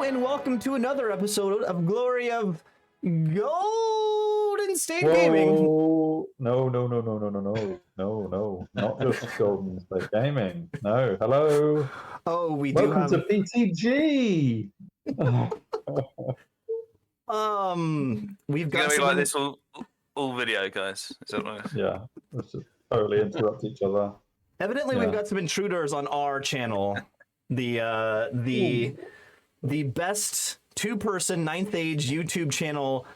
and welcome to another episode of Glory of Golden State Gaming. No, not just Golden State Gaming. No, hello. Oh, we do Welcome have to PTG. we've It's got gonna be some like this all video, guys. Is that right? Yeah, let's just totally interrupt each other. Evidently, we've got some intruders on our channel. The best two-person 9th Age YouTube channel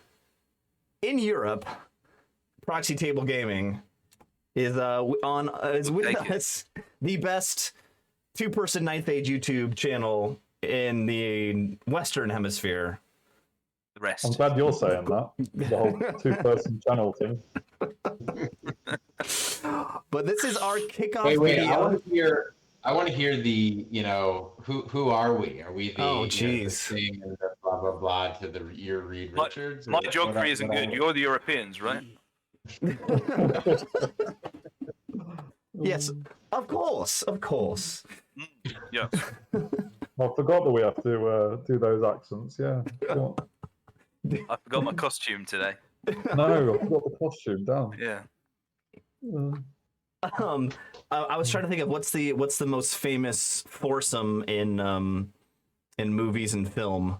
in Europe, Proxy Table Gaming, is with us. The best two-person 9th Age YouTube channel in the Western Hemisphere. The rest. I'm glad you're saying that. The whole two-person channel thing. But this is our kickoff Wait, video. I want to hear the, who are we? Are we the, the thing and the blah, blah, blah to the year Reed Richards? My geography isn't good. You're the Europeans, right? Yes, of course. Yeah. I forgot that we have to do those accents. Yeah. I forgot my costume today. No, I forgot the costume. Damn. Yeah. I was trying to think of what's the most famous foursome in movies and film.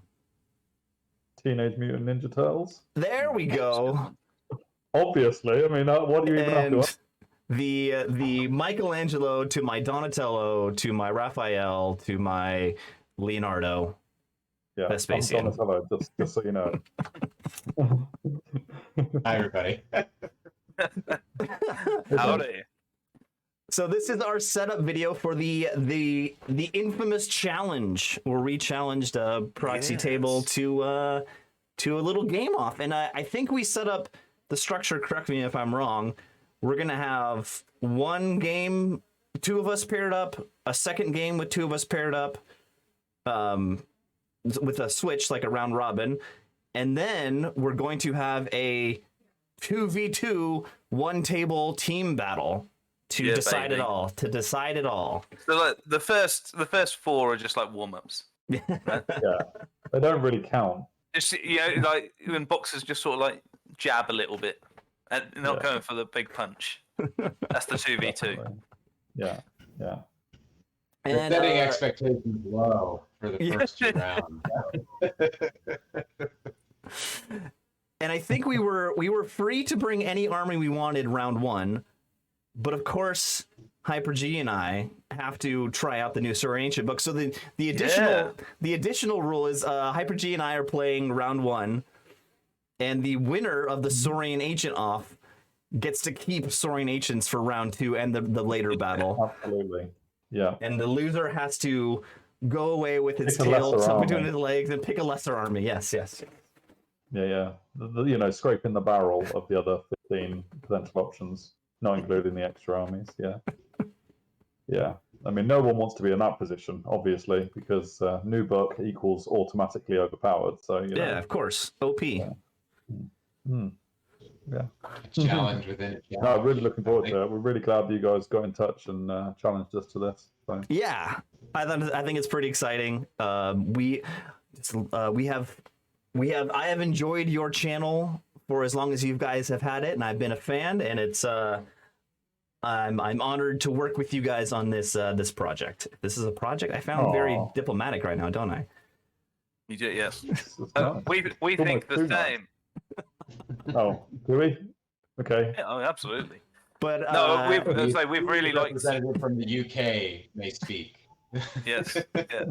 Teenage Mutant Ninja Turtles. There we go. Obviously, I mean, what do you even have to ask? The Michelangelo to my Donatello to my Raphael to my Leonardo. Yeah, Vespasian. I'm Donatello, just so you know. Hi, everybody. Howdy. So this is our setup video for the infamous challenge where we challenged Proxy Table to a little game off, and I think we set up the structure. Correct me if I'm wrong. We're gonna have one game, two of us paired up, a second game with two of us paired up, with a switch like a round robin, and then we're going to have a 2v2 one table team battle. To decide it all. So like the first four are just like warm-ups. Yeah, they don't really count. Just like when boxers just sort of like jab a little bit and not going for the big punch. That's the 2v2. Yeah. And setting expectations low for the first two rounds. And I think we were free to bring any army we wanted round one. But of course, Hyper G and I have to try out the new Saurian Ancient book. So the additional rule is Hyper G and I are playing round one, and the winner of the Saurian Ancient off gets to keep Saurian Ancients for round two and the later battle. Absolutely, yeah. And the loser has to go away with its tail between his legs and pick a lesser army. Yes. Yeah. Scraping the barrel of the other 15 potential options. Not including the extra armies, yeah. I mean, no one wants to be in that position, obviously, because new book equals automatically overpowered. So yeah, of course, OP. Yeah. Challenge within a challenge. No, I'm really looking forward to it. We're really glad that you guys got in touch and challenged us to this. So. Yeah, I think it's pretty exciting. I have enjoyed your channel for as long as you guys have had it, and I've been a fan, and it's I'm honored to work with you guys on this project. This is a project. I found very diplomatic right now, don't I? You do, yes. We think the same. Oh, do we? Okay. Yeah, absolutely. But no, we've really liked. Representative from the UK may speak. Yes. Yeah.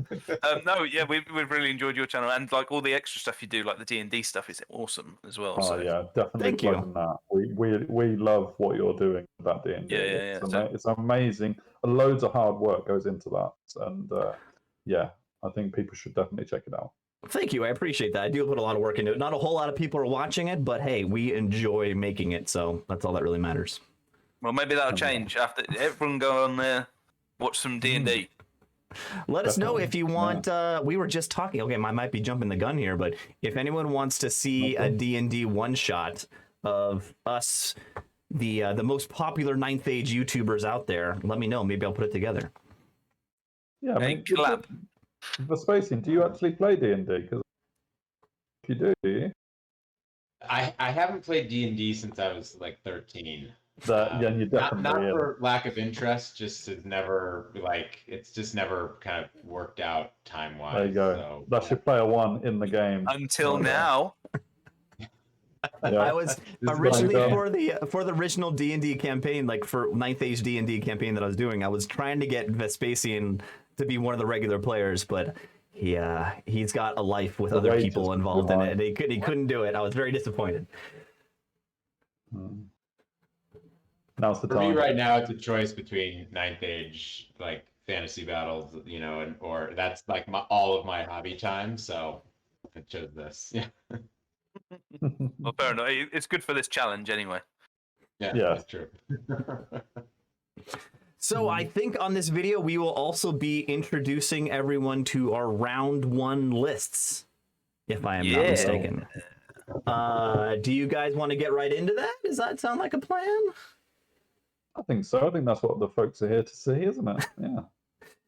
We've really enjoyed your channel, and like all the extra stuff you do, like the D&D stuff, is awesome as well. Oh yeah, definitely. Thank you. That. We love what you're doing with that D&D. Yeah. It's amazing. Loads of hard work goes into that, and I think people should definitely check it out. Thank you. I appreciate that. I do put a lot of work into it. Not a whole lot of people are watching it, but hey, we enjoy making it, so that's all that really matters. Well, maybe that'll change after everyone go on there, watch some D&D. Let us know if you want. We were just talking. Okay, I might be jumping the gun here, but if anyone wants to see a D&D one shot of us, the most popular 9th Age YouTubers out there, let me know. Maybe I'll put it together. Yeah, collab. Vespasian, do you actually play D&D? Because if you do you? I haven't played D&D since I was like 13. Yeah, you definitely not for lack of interest, just to never it's just never kind of worked out time wise. There you go. So, That's your player one in the game. Until now. Yeah. I was originally for the original D&D campaign, like for 9th Age D&D campaign that I was doing, I was trying to get Vespasian to be one of the regular players, but he's got a life with other people involved in it, and he couldn't do it. I was very disappointed. Now's the for time. me right now, it's a choice between 9th Age fantasy battles, or that's like all of my hobby time. So I chose this. Yeah. Well, fair enough. It's good for this challenge anyway. Yeah, that's true. So I think on this video, we will also be introducing everyone to our round 1 lists, if I am not mistaken. Do you guys want to get right into that? Does that sound like a plan? I think so. I think that's what the folks are here to see, isn't it? Yeah.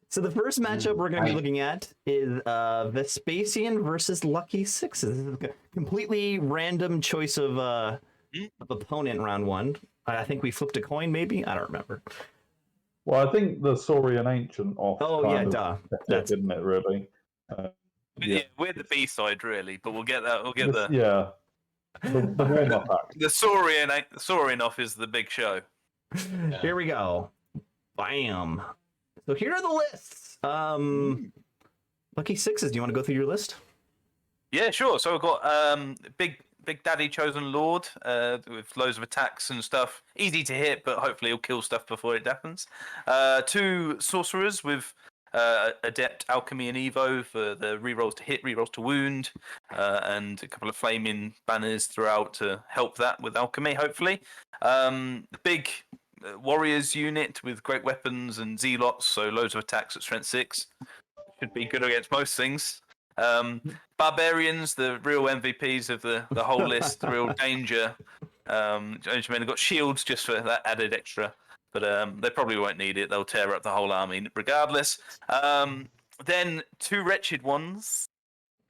So the first matchup we're going to be looking at is Vespasian versus Lucky Sixes. This is a completely random choice of opponent in round 1. I think we flipped a coin, maybe? I don't remember. Well, I think the Saurian Ancient off. Didn't it, really? We're the B-side, really, but we'll get that. Yeah. The warm-up act. The Saurian off is the big show. Yeah. Here we go. Bam. So here are the lists. Lucky Sixes, do you want to go through your list? Yeah, sure. So we've got Big Daddy Chosen Lord with loads of attacks and stuff. Easy to hit, but hopefully he'll kill stuff before it happens. 2 Sorcerers with Adept, Alchemy, and Evo for the rerolls to hit, rerolls to wound, and a couple of Flaming Banners throughout to help that with Alchemy, hopefully. The big Warriors unit with great weapons and Zealots, so loads of attacks at Strength 6. Should be good against most things. Barbarians, the real MVPs of the whole list, the real danger. They've got shields just for that added extra, but they probably won't need it. They'll tear up the whole army regardless. Then 2 Wretched Ones,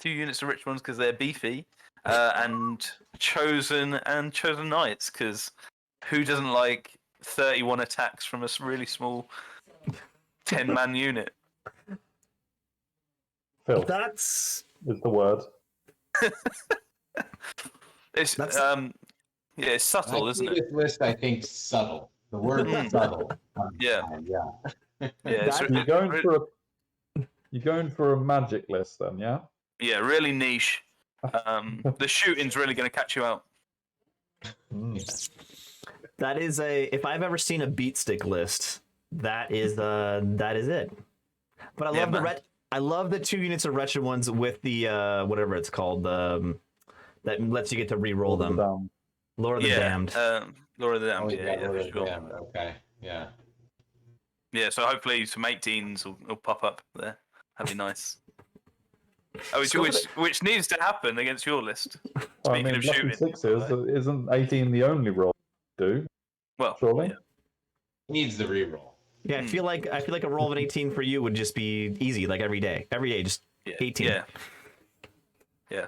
2 units of Wretched Ones because they're beefy, and Chosen Knights because who doesn't like 31 attacks from a really small 10-man unit? Phil, that's is the word. It's it's subtle, isn't it? This list, I think, subtle. The word subtle. Yeah. You're going for a magic list then, yeah? Yeah, really niche. The shooting's really going to catch you out. That is if I've ever seen a beat stick list, that is it. But I love the 2 units of Wretched Ones with the whatever it's called, that lets you get to re-roll them. Lord of the Damned. Lord of the Damned, for sure. Damned. Okay, yeah. Yeah, so hopefully some 18s will pop up there. That'd be nice. Which needs to happen against your list. Speaking of shooting. Sixes, isn't 18 the only roll to do? Well, surely. Needs the re-roll. Yeah, I feel like a roll of an 18 for you would just be easy, like every day, just 18. Yeah.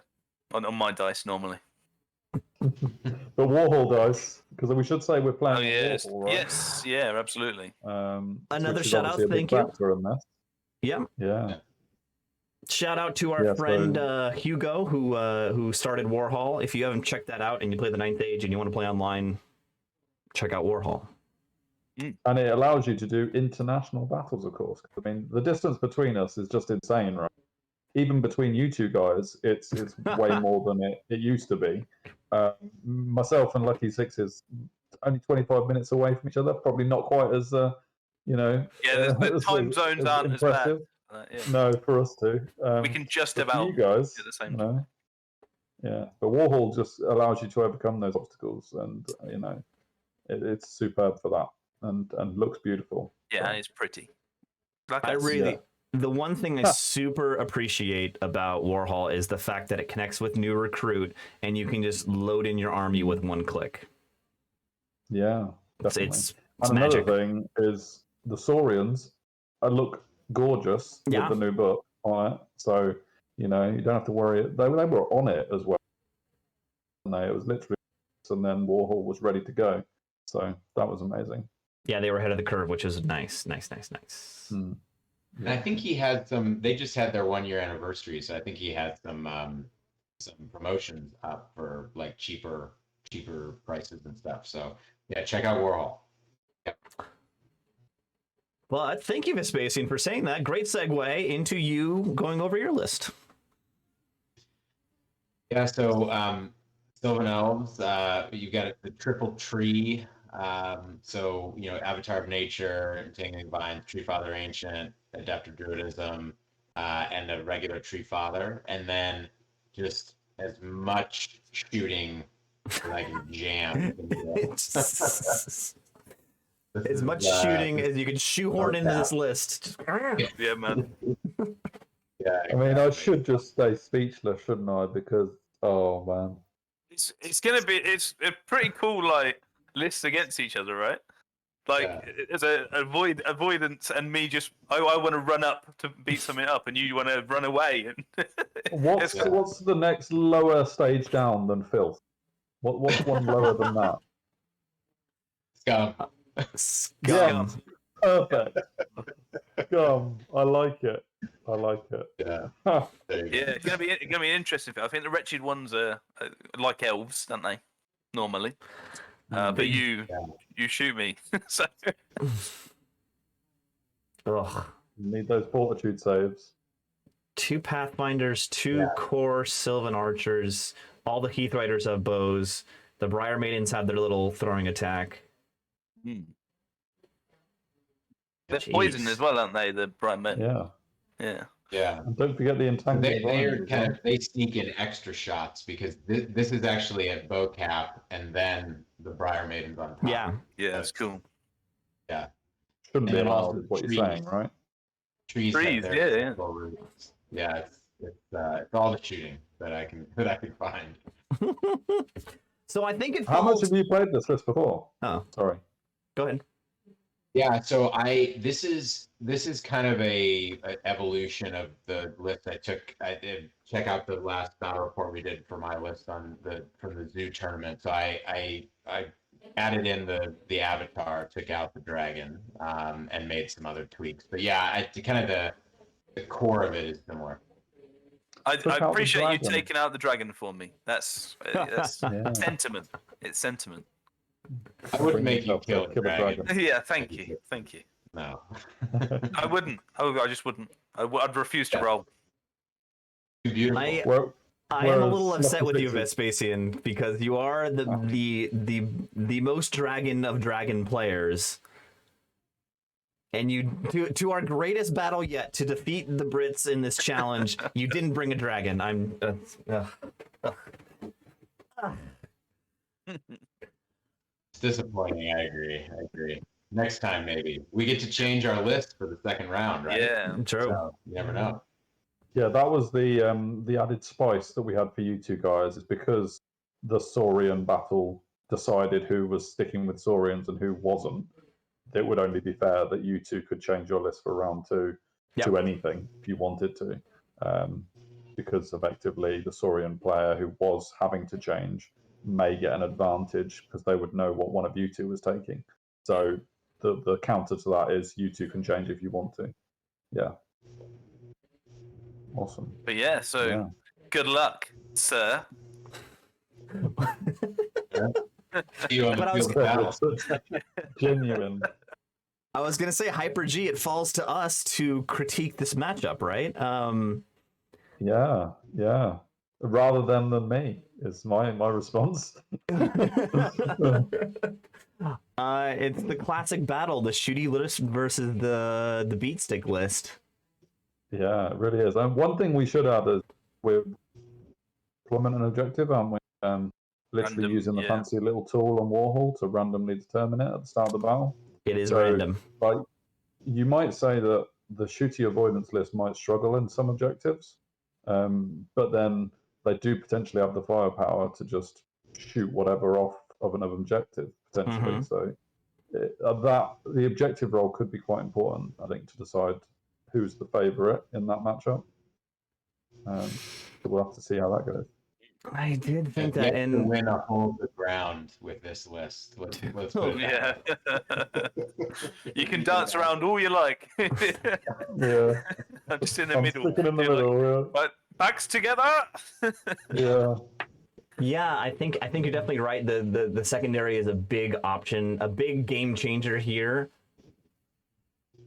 On my dice normally. But Warhol dice, because we should say we're playing. Oh yes, Warhol, right? yes, yeah, absolutely. Another shout out, thank you. Yeah. Shout out to our friend Hugo who started Warhol. If you haven't checked that out and you play the 9th Age and you want to play online, check out Warhol. And it allows you to do international battles, of course. I mean, the distance between us is just insane, right? Even between you two guys, it's way more than it used to be. Myself and Lucky Sixes only 25 minutes away from each other. Probably not quite as Yeah, the time zones aren't impressive. as bad. No, for us too. We can just about you guys do the same thing. Yeah, but Warhol just allows you to overcome those obstacles, and it's superb for that, and looks beautiful. Yeah, and it's pretty. The one thing I super appreciate about Warhol is the fact that it connects with New Recruit, and you can just load in your army with one click. Yeah, definitely. It's and magic. Another thing is the Saurians look gorgeous with the new book. on it. So, you don't have to worry. They were on it as well. And it was literally, and then Warhol was ready to go. So that was amazing. Yeah, they were ahead of the curve, which is nice. Mm. And I think he had some. They just had their 1 year anniversary, so I think he had some promotions up for like cheaper prices and stuff. So yeah, check out Warhol. Yep. Well, thank you, Vespasian, for saying that. Great segue into you going over your list. Yeah, so Sylvan Elves, you got the triple tree. So Avatar of Nature, Entangling Vines, Tree Father Ancient, Adaptive Druidism, and a regular Tree Father, and then just as much shooting as I can jam. As much shooting as you can shoehorn into this list. Yeah, man. Yeah, I mean, I should just stay speechless, shouldn't I? Because, oh man. It's gonna be it's a pretty cool like lists against each other, right? Like it's a avoidance and me just I want to run up to beat something up and you want to run away. And What's the next lower stage down than filth? What's one lower than that? Scum. Scum. Yes, perfect. Scum. I like it. Yeah. Yeah, it's gonna be an interesting thing. I think the wretched ones are like elves, don't they? Normally, but you shoot me. So Ugh. Need those fortitude saves. 2 Pathfinders, 2 core Sylvan Archers, all the Heath Riders have bows, the Briar Maidens have their little throwing attack. they're poison as well, aren't they? The bright men. Yeah. Yeah. And don't forget the entangled They sneak in extra shots because this is actually at bow cap and then the Briar Maidens on top. Yeah, that's cool. Yeah. Shouldn't be And allowed, also is what trees. you're saying, right? Trees have their roots. Yeah, it's all the shooting that I can find. So I think it How much falls... have you played this list before? Oh, sorry. Go ahead. Yeah, so this is kind of a evolution of the list I took. I did check out the last battle report we did for my list from the zoo tournament. So I added in the avatar, took out the dragon, and made some other tweaks. But yeah, the core of it is similar. I appreciate you taking out the dragon for me. That's sentiment. It's sentiment. I wouldn't make you kill a dragon. Yeah, thank you. No. I wouldn't. I just wouldn't. I'd refuse to roll. Beautiful. I am a little upset with you, Vespasian, because you are the most dragon of dragon players. And you, to our greatest battle yet, to defeat the Brits in this challenge, you didn't bring a dragon. It's disappointing. I agree. Next time, maybe we get to change our list for the second round, right? Yeah, true. So, you never know. Yeah, that was the added spice that we had for you two guys. Is because the Saurian battle decided who was sticking with Saurians and who wasn't. It would only be fair that you two could change your list for round 2 to anything if you wanted to, because effectively the Saurian player who was having to change may get an advantage because they would know what one of you two was taking. So the counter to that is you two can change if you want to. Yeah. Awesome. But good luck, sir. Genuine. I was gonna say, Hyper G, it falls to us to critique this matchup, right? Yeah. Rather than me is my response. It's the classic battle, the shooty list versus the beatstick list. Yeah, it really is. And one thing we should add is we're implementing an objective, aren't we? Literally using the fancy little tool on Warhol to randomly determine it at the start of the battle. It is random. Like, you might say that the shooty avoidance list might struggle in some objectives, but then they do potentially have the firepower to just shoot whatever off of an objective, potentially. So the objective role could be quite important, I think, to decide who's the favourite in that matchup. So we'll have to see how that goes. I did think We that, have to and win a whole the ground with this list. Let's put it Yeah. that You can dance around all you like. Yeah, I'm just in the I'm middle. sticking in the You're like, middle. but backs together. Yeah, yeah, I think you're definitely right. The secondary is a big option, a big game changer here.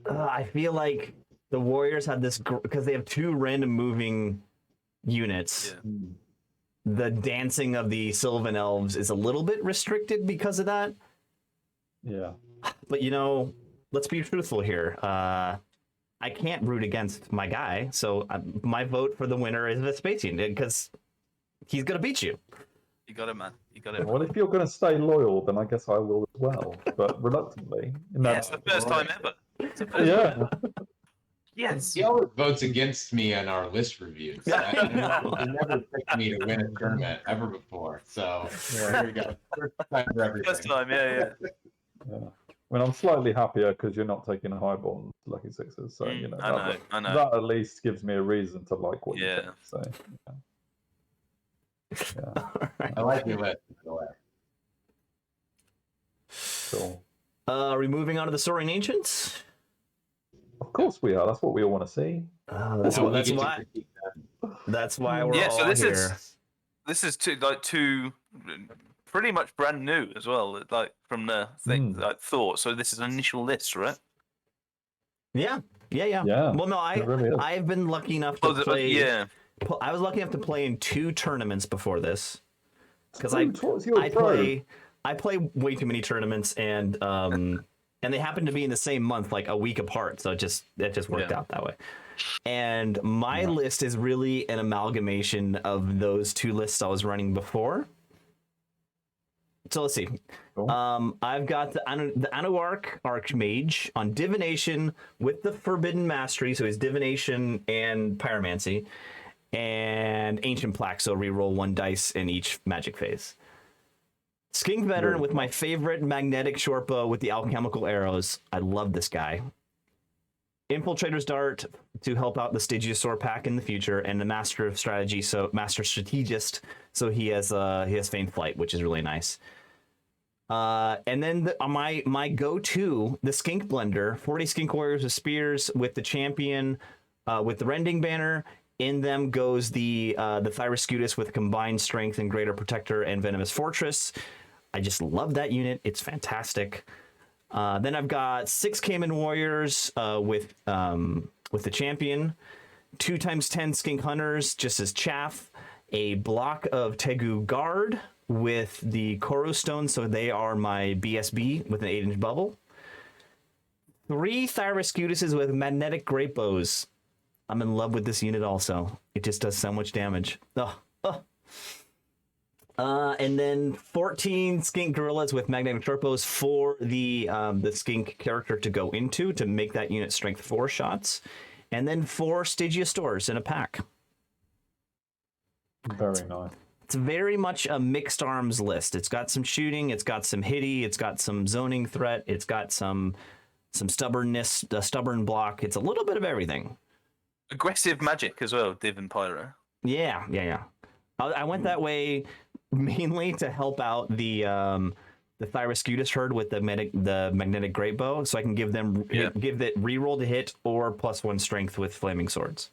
I feel like the Warriors had this because they have two random moving units. Yeah. The dancing of the Sylvan Elves is a little bit restricted because of that. yeah. But you know, let's be truthful here. I can't root against my guy, so my vote for the winner is Vespasian because he's gonna beat you. You got it, man. You got it. Well, if you're going to stay loyal, then I guess I will as well, but reluctantly. Yeah, it's the first time ever. It's the first Yeah. Yes. He always votes against me on our list reviews. He never picked me to win a tournament ever before. So there we go. First time for everything. First time, yeah. Yeah. I mean, I'm slightly happier because you're not taking a highball on Lucky Sixes, so you know, I know. that at least gives me a reason to like what you Yeah. think. So, yeah. I like your list, by the way. Cool. Are we moving on to the Soaring Ancients? Of course we are. That's what we all want to see. That's Now we that's get to why. critique them. That's why we're Yeah, all so this here. is two pretty much brand new as well, like from the thing I thought. So this is an initial list, right? Yeah. Yeah, Well, no, it really is. I've been lucky enough to play. Yeah. I was lucky enough to play in 2 tournaments before this because What's your pro? I play way too many tournaments and they happen to be in the same month, like a week apart. So it just worked out that way. And my list is really an amalgamation of those 2 lists I was running before. So let's see. Cool. I've got the Anuarch Archmage on Divination with the Forbidden Mastery, so he's Divination and Pyromancy, and Ancient Plaque, so reroll 1 dice in each magic phase. Skink Veteran with my favorite Magnetic Shortbow with the Alchemical Arrows. I love this guy. Infiltrator's Dart to help out the Stygiosaur pack in the future, and the Master of Strategy, so Master Strategist, so he has Feigned Flight, which is really nice. And then my go-to, the Skink Blender, 40 Skink Warriors with Spears with the Champion, with the Rending Banner. In them goes the Thyroscutus with Combined Strength and Greater Protector and Venomous Fortress. I just love that unit. It's fantastic. Then I've got 6 Cayman Warriors with the Champion, 2x10 Skink Hunters just as chaff, a block of Tegu Guard with the Koro Stone, so they are my BSB with an 8-inch bubble. 3 Thyroscutuses with Magnetic Great Bows. I'm in love with this unit also. It just does so much damage. And then 14 Skink Gorillas with Magnetic Shortbows for the Skink character to go into to make that unit strength 4 shots. And then 4 Stygiosaurs in a pack. Very nice. It's very much a mixed arms list. It's got some shooting, it's got some hitty, it's got some zoning threat, it's got some stubbornness, a stubborn block. It's a little bit of everything. Aggressive magic as well, Div and Pyro. Yeah. I went that way mainly to help out the Thyroscutus herd with the magnetic great bow, so I can give them give that reroll to hit or +1 strength with flaming swords.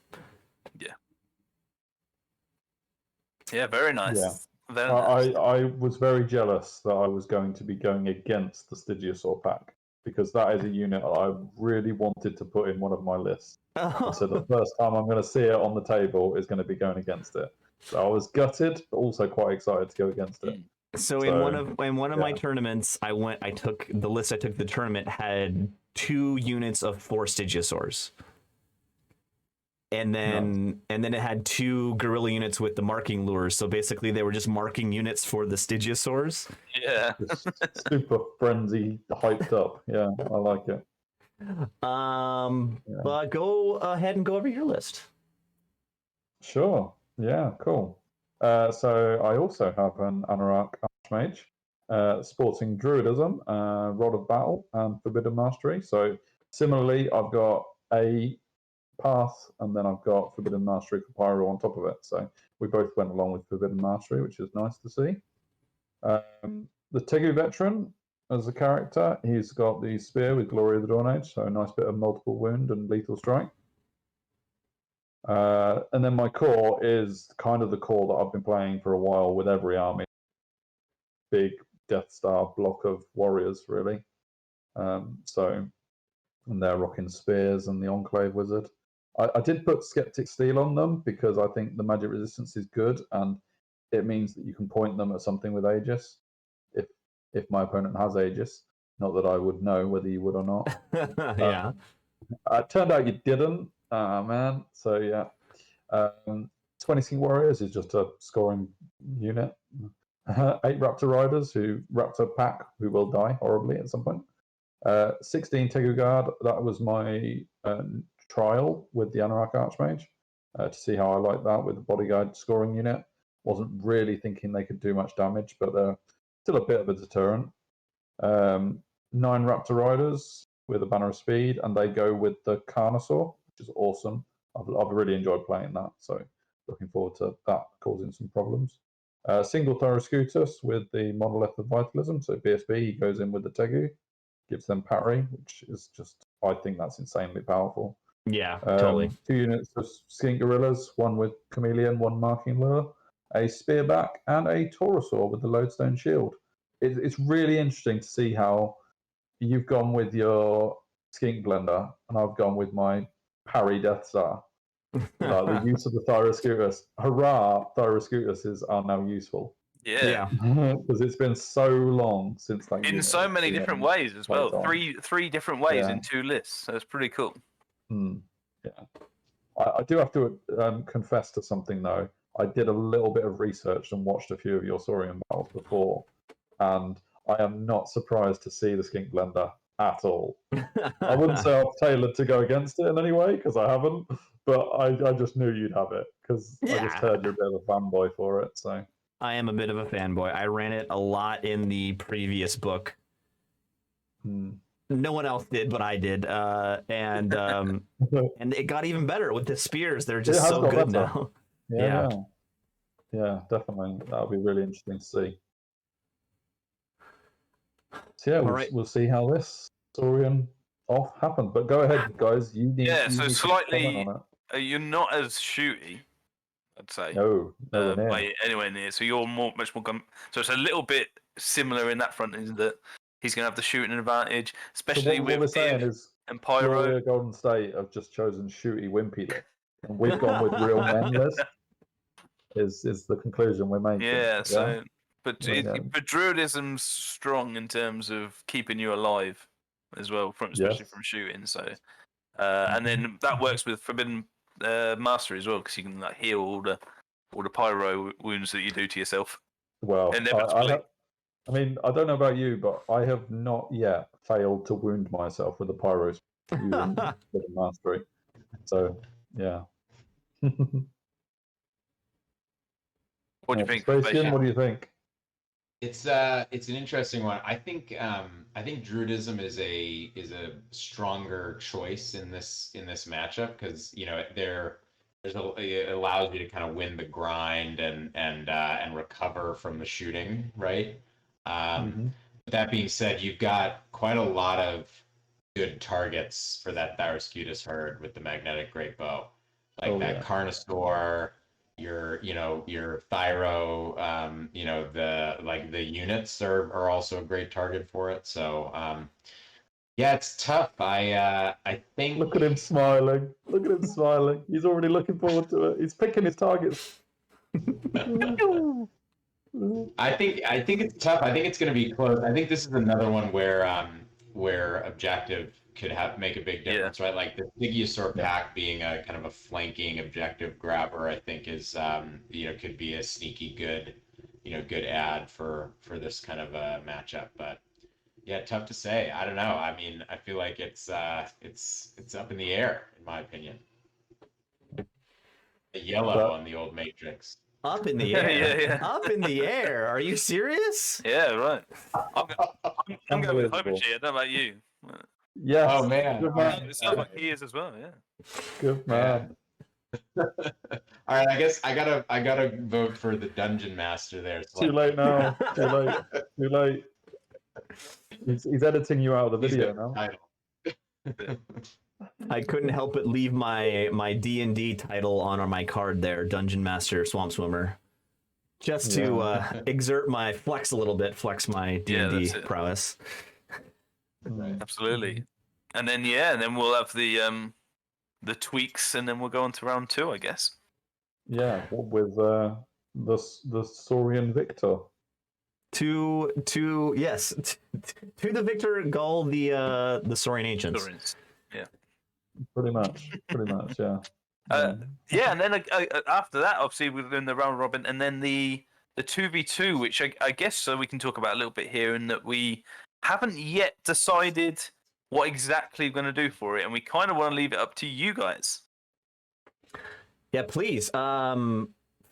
Yeah, very nice. Yeah. Very nice. I was very jealous that I was going to be going against the Stygiosaur pack because that is a unit I really wanted to put in one of my lists. So the first time I'm going to see it on the table is going to be going against it. So I was gutted, but also quite excited to go against it. So in one of my tournaments, I took the tournament had 2 units of 4 Stygiosaurs. And then it had 2 gorilla units with the marking lures. So basically they were just marking units for the Stygiosaurs. Yeah. Super frenzy hyped up. Yeah, I like it. But go ahead and go over your list. Sure. Yeah, cool. So I also have an Anorak Archmage, sporting Druidism, Rod of Battle, and Forbidden Mastery. So similarly, I've got a Path, and then I've got Forbidden Mastery for Pyro on top of it. So we both went along with Forbidden Mastery, which is nice to see. The Tegu Veteran as a character, he's got the Spear with Glory of the Dawn Age, so a nice bit of multiple wound and lethal strike. And then my core is kind of the core that I've been playing for a while with every army. Big Death Star block of warriors, really. And they're rocking spears and the Enclave Wizard. I did put Skeptic Steel on them because I think the magic resistance is good, and it means that you can point them at something with Aegis. If my opponent has Aegis, not that I would know whether you would or not. Yeah. It turned out you didn't, man. So yeah, 20 Sking Warriors is just a scoring unit. 8 Raptor Riders who Raptor pack who will die horribly at some point. 16 Tegu Guard. That was my trial with the Anorak Archmage to see how I like that with the bodyguard scoring unit. Wasn't really thinking they could do much damage, but they're still a bit of a deterrent. 9 Raptor Riders with a Banner of Speed, and they go with the Carnosaur, which is awesome. I've really enjoyed playing that, so looking forward to that causing some problems. Single Thyroscutus with the Monolith of Vitalism, so BSB, he goes in with the Tegu, gives them parry, which is just, I think that's insanely powerful. Yeah, totally. 2 units of Skink Gorillas, one with Chameleon, one Marking Lure, a Spearback, and a Taurosaur with the Lodestone Shield. It's really interesting to see how you've gone with your Skink Blender, and I've gone with my parry Death Star. The use of the Thyroscutus. Hurrah, Thyroscutuses are now useful. Yeah. Because it's been so long since that In unit so has many been different ways as well. played on. Three different ways Yeah. in 2 lists. So it's pretty cool. Yeah. I do have to confess to something, though. I did a little bit of research and watched a few of your Saurian battles before, and I am not surprised to see the Skink Blender at all. I wouldn't say I've tailored to go against it in any way, because I haven't, but I just knew you'd have it, because I just heard you're a bit of a fanboy for it. So I am a bit of a fanboy. I ran it a lot in the previous book. No one else did, but I did, and it got even better with the spears. They're just so good better now. Yeah, definitely. That'll be really interesting to see. So yeah, we'll see how this Saurian off happened. But go ahead, guys. You need so to slightly. comment on it. You're not as shooty, I'd say. No, nowhere near. Anywhere near. So you're much more. So it's a little bit similar in that front, is that he's going to have the shooting advantage, especially so what we're saying is and Pyro. Gloria Golden State have just chosen shooty wimpy list, and we've gone with real men list. Is the conclusion we're making? Yeah. So, but Druidism's strong in terms of keeping you alive as well, especially from shooting. So, and then that works with Forbidden Mastery as well, because you can heal all the pyro wounds that you do to yourself. Well, I mean, I don't know about you, but I have not yet failed to wound myself with a pyro using Forbidden Mastery. So, yeah. What do you think, Spacian? What do you think? It's an interesting one. I think Druidism is a stronger choice in this matchup, because it allows you to kind of win the grind and recover from the shooting, right? That being said, you've got quite a lot of good targets for that Thyroscutus herd with the magnetic great bow, like Carnosaur. Your Thyro, the units are also a great target for it. So it's tough. I think. Look at him smiling. He's already looking forward to it. He's picking his targets. I think it's tough. I think it's going to be close. I think this is another one where objective could make a big difference, right? Like the Stygiasaur pack being a kind of a flanking objective grabber, I think is could be a sneaky good ad for this kind of a matchup. But yeah, tough to say. I don't know. I mean, I feel like it's up in the air, in my opinion. A yellow on the old Matrix. Up in the air. Up in the air. Are you serious? Yeah, right. I'm going with Hypergy. I don't know about you. Yes. Oh man. Good All man. It sounds like he is as well. Yeah. Good man. All right, I guess I gotta vote for the dungeon master there. So Too late now. Too late. Too late. He's editing you out of the he's video got now. the title. I couldn't help but leave my D&D title on my card there, Dungeon Master Swamp Swimmer, just to exert my flex a little bit, flex my D&D that's it. prowess. Right. Absolutely. And then we'll have the tweaks, and then we'll go on to round 2, I guess. Yeah, with the Saurian Victor. To the Victor Gull, the Saurian Ancients. Endurance. Yeah. Pretty much, yeah. Yeah, and then after that, obviously, we're doing the round robin, and then the 2v2, which I guess so we can talk about a little bit here, in that we haven't yet decided what exactly we're going to do for it, and we kind of want to leave it up to you guys. Yeah, please.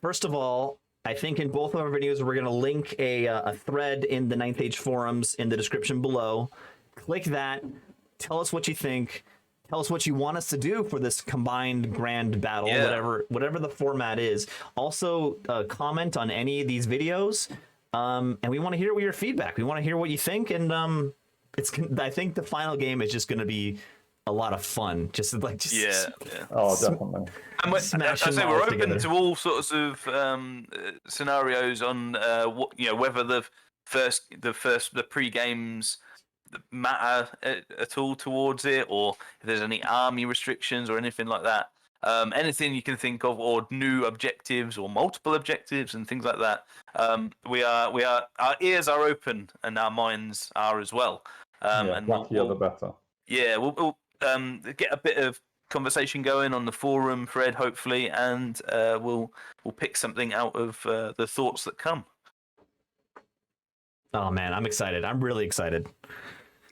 First of all, I think in both of our videos, we're going to link a thread in the Ninth Age forums in the description below. Click that. Tell us what you think. Tell us what you want us to do for this combined grand battle, whatever the format is. Also, comment on any of these videos, and we want to hear your feedback. We want to hear what you think, and I think the final game is just going to be a lot of fun. Yeah. Oh, definitely. And we're open together. to all sorts of scenarios on whether the pre-games matter at all towards it, or if there's any army restrictions or anything like that. Anything you can think of, or new objectives or multiple objectives and things like that. We are our ears are open and our minds are as well. And Luckier the better. Yeah, we'll get a bit of conversation going on the forum thread, hopefully, and we'll pick something out of the thoughts that come. Oh man, I'm excited. I'm really excited.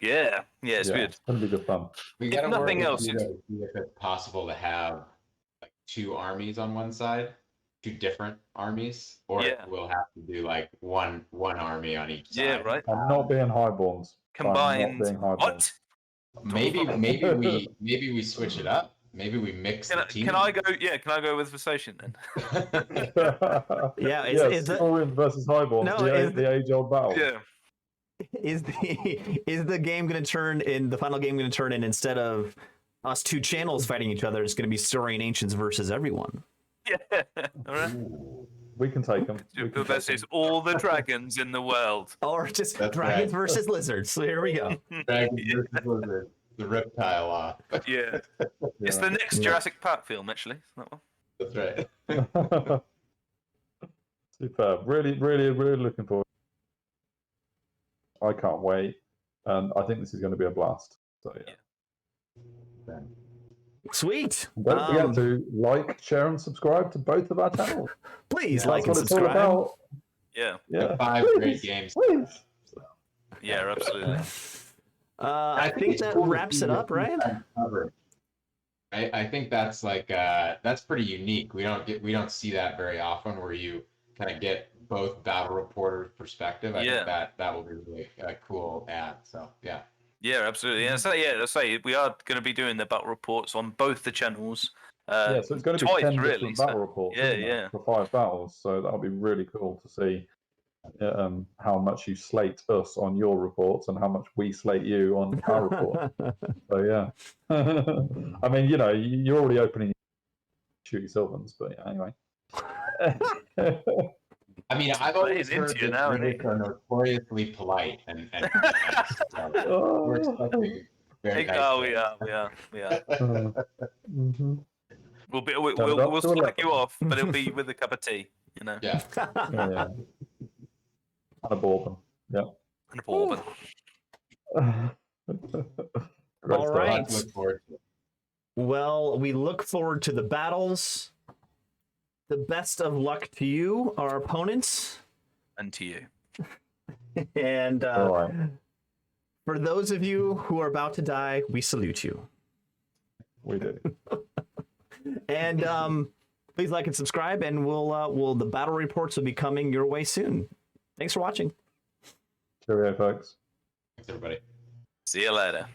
Yeah, it's good. It's gonna be good fun. We If gotta work nothing with else, you to see if it's possible to have like 2 armies on one side, 2 different armies, or we'll have to do like one army on each side. Yeah, right. I'm not being highborns. Combined. What? Maybe we switch it up. Maybe we mix the team. Can I go? Yeah, can I go with Versation then? Yeah, Saurians versus highborns. No, the age-old battle. Yeah. Is the game going to turn in the final game going to turn in, instead of us 2 channels fighting each other, it's going to be Saurian Ancients versus everyone? Yeah. All right. We can take them. Versus all the dragons in the world. Or just That's dragons right. versus lizards. So here we go. Dragons versus lizards, the reptile law. Yeah. It's the next Jurassic Park film, actually. That one. That's right. Superb. Really looking forward. I can't wait, and I think this is going to be a blast. So yeah. Sweet. Don't forget to like, share, and subscribe to both of our channels. Please That's like and what it's all subscribe. about. Yeah. 5 Please, great games. Please. Yeah, absolutely. I think it's that cool to wraps see it what up, you right? guys cover. I think that's like that's pretty unique. We don't see that very often, where you kind of get both battle reporters' perspective. I think that will be really a cool add. So yeah. Yeah, absolutely. And so let's say we are going to be doing the battle reports on both the channels. So it's going to be twice, 10 really, different so- battle reports. Yeah, isn't it, yeah. for 5 battles. So that'll be really cool to see how much you slate us on your reports and how much we slate you on our report. So yeah. I mean, you're already opening shooty Sylvans, but yeah, anyway. I mean, I've always Playing heard into you that now, British are notoriously polite and nice, so we're expecting very nice We are. Mhm. We'll slag you off, but it'll be with a cup of tea, Yeah. Yeah. And a bourbon. Yeah. and a bourbon. Great All stuff. right. Lots to look forward to. Well, we look forward to the battles. The best of luck to you, our opponents. And to you. And All right. for those of you who are about to die, we salute you. We do. And please like and subscribe, and the battle reports will be coming your way soon. Thanks for watching. Cheerio, folks. Thanks, everybody. See you later.